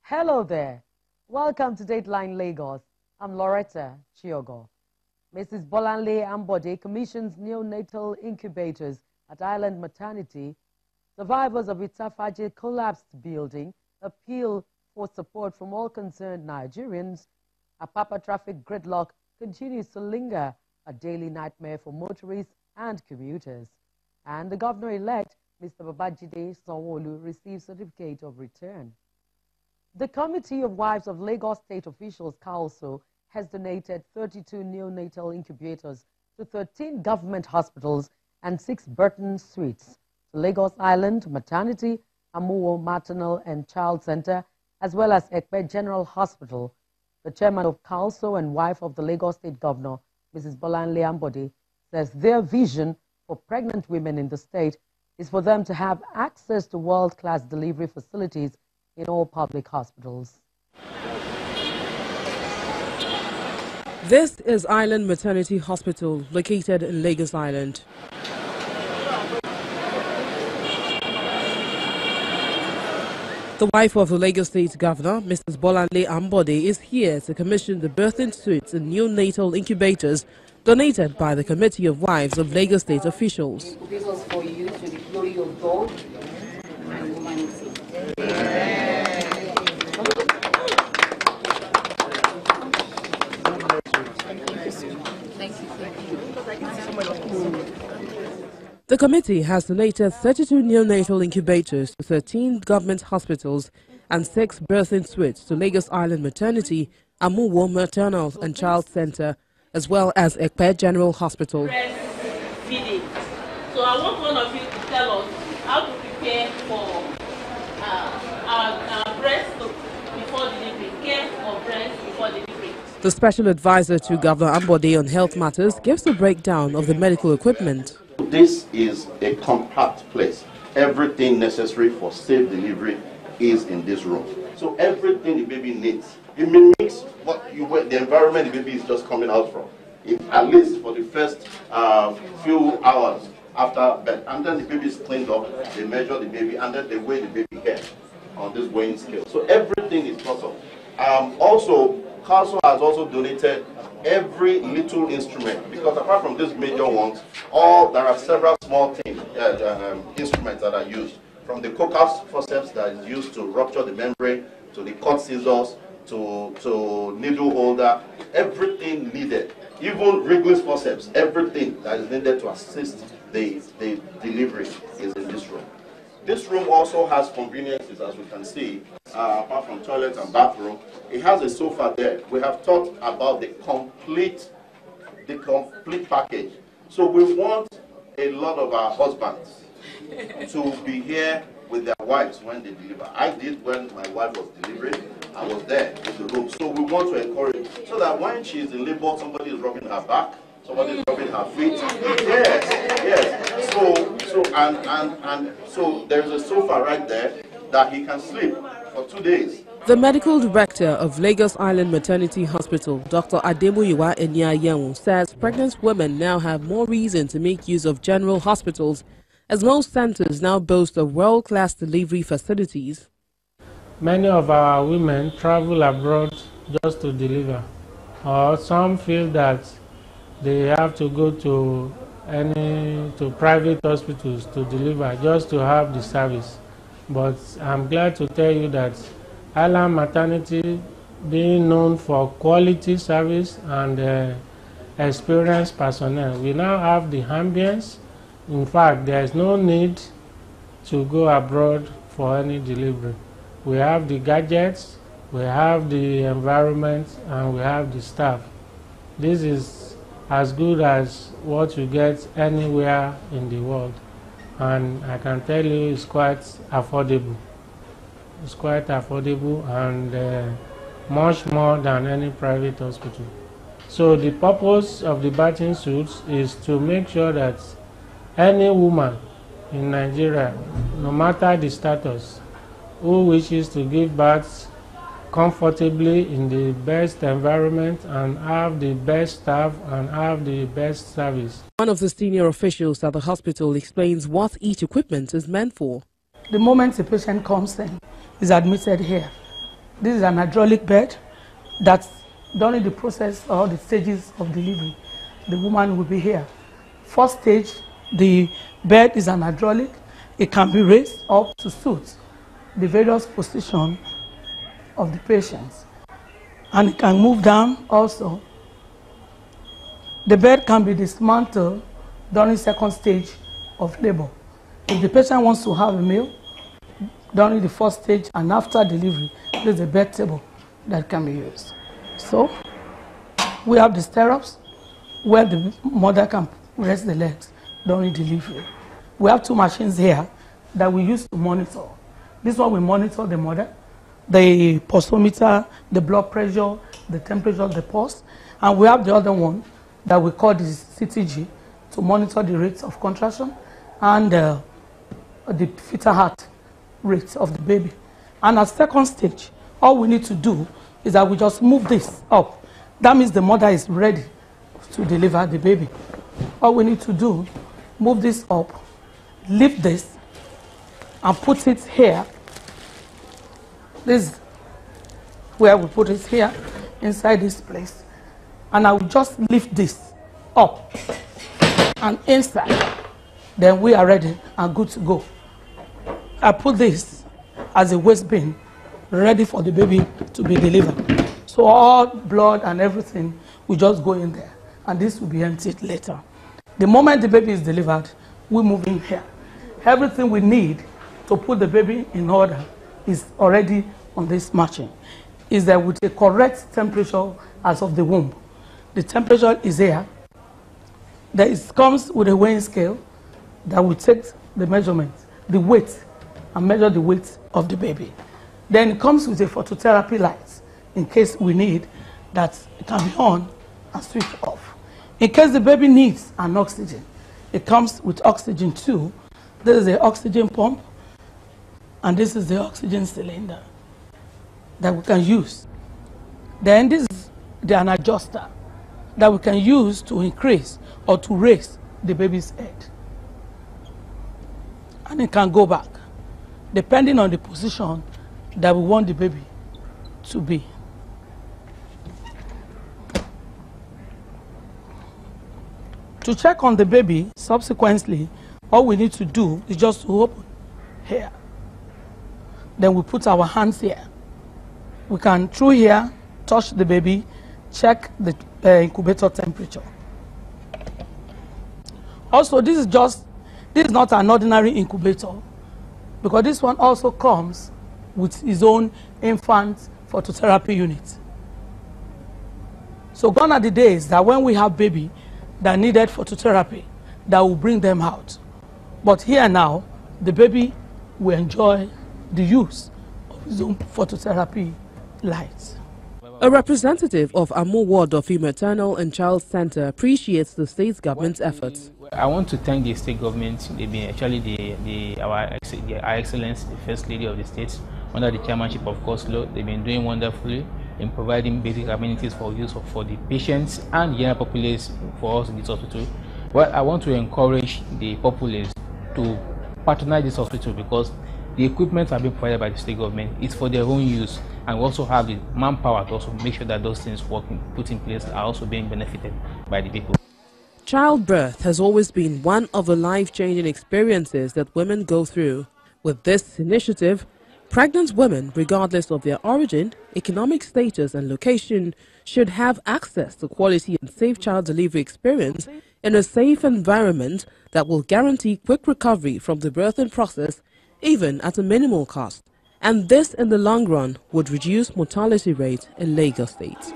Hello there. Welcome to Dateline Lagos. I'm Loretta Chiogo. Mrs. Bolanle Ambode commissions Neo-Natal Incubators at Island Maternity. Survivors of Itafaje collapsed building appeal for support from all concerned Nigerians. Apapa traffic gridlock continues to linger, a daily nightmare for motorists and commuters. And the governor-elect, Mr. Babajide Sanwo-Olu, receives certificate of return. The Committee of Wives of Lagos State Officials Council has donated 32 neonatal incubators to 13 government hospitals and 6 Burton suites to Lagos Island Maternity, Amuwo Maternal and Child Center, as well as Ekpe General Hospital. The chairman of Council and wife of the Lagos State Governor, Mrs. Bolanle Ambode, says their vision for pregnant women in the state is for them to have access to world-class delivery facilities in all public hospitals. This is Island Maternity Hospital, located in Lagos Island. The wife of the Lagos State Governor, Mrs. Bolanle Ambode, is here to commission the birthing suites and neonatal incubators donated by the Committee of Wives of Lagos State officials. This was for you to the glory of God and humanity. The committee has donated 32 neonatal incubators to 13 government hospitals and 6 birthing suites to Lagos Island Maternity, Amuwo Maternal and Child Center, as well as Ekpe General Hospital. Breastfeeding. So I want one of you to tell us how to prepare for our breast before delivery, care for breast before delivery. The special advisor to Governor Ambode on health matters gives a breakdown of the medical equipment. This is a compact place. Everything necessary for safe delivery is in this room. So everything the baby needs. It mimics the environment the baby is just coming out from. At least for the first few hours after birth. And then the baby is cleaned up, they measure the baby, and then they weigh the baby hair on this weighing scale. So everything is possible. Also, Council has also donated every little instrument, because apart from these major ones, there are several small instruments that are used, from the Coccus forceps that is used to rupture the membrane, to the cut scissors, to needle holder, everything needed, even Wrigley's forceps, everything that is needed to assist the delivery is in this room. This room also has conveniences, as we can see, apart from toilet and bathroom. It has a sofa there. We have talked about the complete package. So we want a lot of our husbands to be here with their wives when they deliver. I did when my wife was delivering. I was there in the room. So we want to encourage, so that when she's in labor, somebody is rubbing her back, somebody is rubbing her feet. Yes. So there's a sofa right there that he can sleep for 2 days. The medical director of Lagos Island Maternity Hospital, Dr. Ademuyiwa Eniayewu, says pregnant women now have more reason to make use of general hospitals, as most centers now boast of world-class delivery facilities. Many of our women travel abroad just to deliver, or some feel that they have to go to private hospitals to deliver just to have the service. But I'm glad to tell you that Island Maternity, being known for quality service and experienced personnel, we now have the ambience. In fact, there is no need to go abroad for any delivery. We have the gadgets, we have the environment, and we have the staff. This is as good as what you get anywhere in the world. And I can tell you it's quite affordable. It's quite affordable and much more than any private hospital. So the purpose of the birthing suits is to make sure that any woman in Nigeria, no matter the status, who wishes to give birth comfortably in the best environment and have the best staff and have the best service. One of the senior officials at the hospital explains what each equipment is meant for. The moment a patient comes in, is admitted here, This is an hydraulic bed that during the process or the stages of delivery, the woman will be here. First stage, the bed is an hydraulic. It can be raised up to suit the various position of the patients. And it can move down also. The bed can be dismantled during second stage of labor. If the patient wants to have a meal during the first stage and after delivery, there's a bed table that can be used. So we have the stirrups where the mother can rest the legs during delivery. We have 2 machines here that we use to monitor. This one will monitor the mother, the pulsometer, the blood pressure, the temperature of the pulse. And we have the other one that we call the CTG to monitor the rates of contraction and the fetal heart rate of the baby. And at second stage, all we need to do is that we just move this up. That means the mother is ready to deliver the baby. All we need to do, move this up, lift this, and put it here. This is where we put it here, inside this place. And I will just lift this up and inside. Then we are ready and good to go. I put this as a waste bin, ready for the baby to be delivered. So all blood and everything will just go in there, and this will be emptied later. The moment the baby is delivered, we move in here. Everything we need to put the baby in order is already on this machine. Is that with a correct temperature as of the womb. The temperature is here. It comes with a weighing scale that will take the measurement, the weight, and measure the weight of the baby. Then it comes with a phototherapy light in case we need that it can be on and switch off. In case the baby needs an oxygen, it comes with oxygen too. This is the oxygen pump, and this is the oxygen cylinder that we can use. Then this is an adjuster that we can use to increase or to raise the baby's head. And it can go back, depending on the position that we want the baby to be. To check on the baby, subsequently, all we need to do is just to open here. Then we put our hands here. We can, through here, touch the baby, check the incubator temperature. Also, this is not an ordinary incubator, because this one also comes with its own infant phototherapy unit. So gone are the days that when we have baby that needed phototherapy, that will bring them out. But here now, the baby will enjoy the use of his own phototherapy lights. A representative of Amu Ward of the Maternal and Child Center appreciates the state government's efforts. I want to thank the state government. They've been actually our Excellence, the First Lady of the state, under the chairmanship of Koslo. They've been doing wonderfully in providing basic amenities for the patients and the general populace for us in this hospital. Well, I want to encourage the populace to patronize this hospital because the equipment are being provided by the state government. It's for their own use, and we also have the manpower to also make sure that those things put in place are also being benefited by the people. Childbirth has always been one of the life-changing experiences that women go through. With this initiative, pregnant women, regardless of their origin, economic status and location, should have access to quality and safe child delivery experience in a safe environment that will guarantee quick recovery from the birthing process, even at a minimal cost. And this, in the long run, would reduce mortality rate in Lagos State.